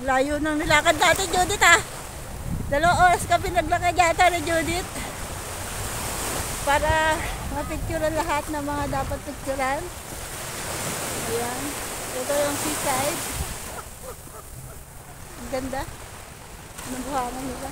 Layo ng nilakad natin, Judith ah. 2 oras kami naglakad yata ni Judith. Para mapicturean lahat ng mga dapat picturean. Ayan. Ito yung seaside. Ang ganda. Ang buhangan nila.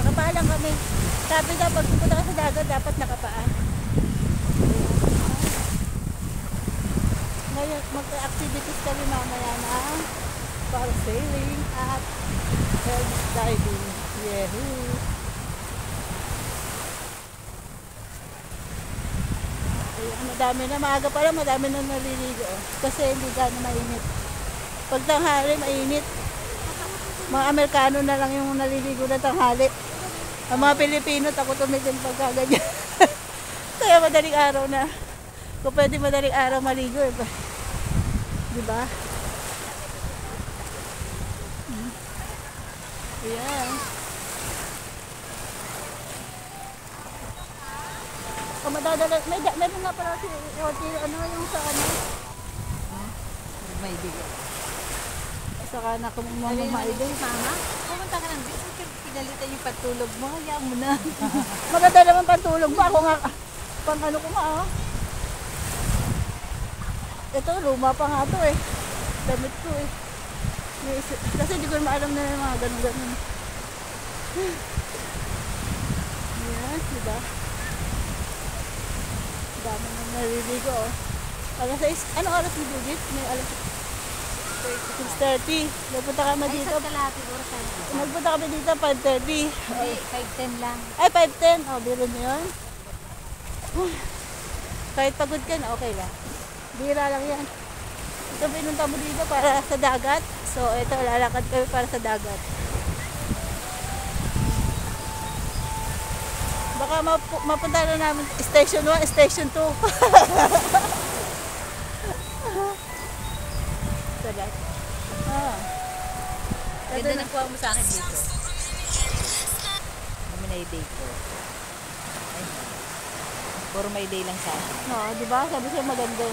Nakapaa lang kami. Sabi na pag pupunta ka sa dagat dapat nakapaa. Ngayon mag-activities kami mamaya na parasailing at head diving. Yehoo! Ayan, madami na. Maaga pa lang madami na naliligo. Kasi hindi gano'n mainit. Pag tanghali mainit. Mga Amerikano na lang yung naliligo na tanghali. Ang mga Pilipino takot tumitin pagka ganyan. Kaya madaling araw na. Kung pwede madaling araw maligo eh. Diba? Ayan. Kung madadala, meron nga pala si Oti, ano yung sa ano? May bigo. Saka na kumamamaidin. Mama, pumunta ka ng beach. Pinalitan yung patulog mo. Hayaan mo na. Maganda naman pantulog mo. Ako nga, pang ano ko nga oh. Ito, luma pa nga to eh. Damit ko eh. Kasi hindi ko naman alam na yung mga ganun-ganun. Ayan, diba? Dami nang naliligo oh. Anong oras mo Judith? May alas 6:30. Nagpunta kami Ay, dito. sa kalahati oras tayo. Nagpunta kami dito 5:30. Hindi, 5:10 lang. Ay, 5:10. Oh, biro nyo yun. Kahit pagod ka na, okay lang. Bira lang yan. Ito pinunta mo dito para sa dagat. So, ito, lalakad kami para sa dagat. Baka mapunta na namin station 1, station 2. Dagat. Ganda ng kuha mo sa akin dito. May day ko. Ay, puro may day lang sa akin. No, di ba? Sabi siya maganda.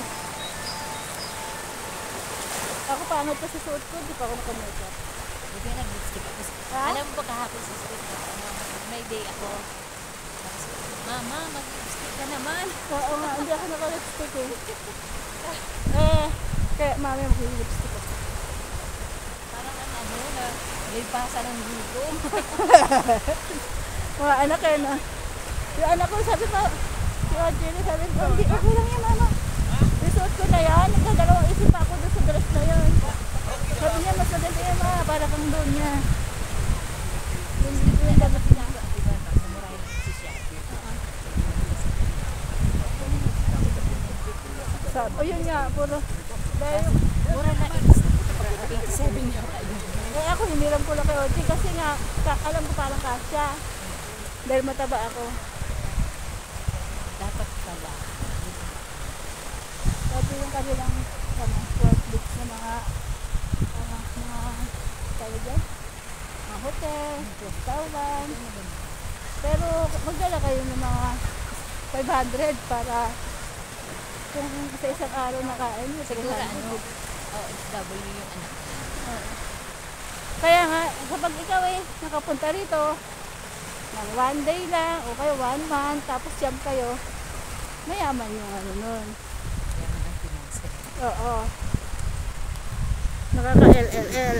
Ako pangit pa sa suot ko, di pa ako naka-makeup. Hindi na nag-lipstick ako. Ha? Alam mo ba kahapon sa street ko, may day ako. Tapos, Mama, mag-lipstick ka naman. Oo nga, hindi ako naka-lipstick eh. Kaya mami mag-lipstick ako. Parang ano, may pasa ng gutom. Mga anak eh na. Yung anak ko sabi pa, si Audrey sabi ko, hindi, okay lang yan mama. Isuot ko na yan, nagdadalawang isip ako doon sa dress na yan. Sabi niya, mas maganda yan ma, para kang doon niya. Yung dapat niya. O yun nga, puro. Dahil, Mura na 87 niya kayo. eh ako hiniram ko lang kay Audrey kasi nga, alam ko parang kasya. Dahil mataba ako. Dapat ka ba? Sabi yung kanilang work books na mga tawag dyan? Mga hotel, restaurant. Pero magdala kayo ng mga 500 para kung sa isang araw na kain. Siguro ano, OFW yung anak. Kaya nga, kapag ikaw nakapunta rito, ng 1 day lang, o kayo 1 month, tapos siyam kayo, mayaman yung ano nun. Kaya ang pinansin. Oo. Nakaka-LLL.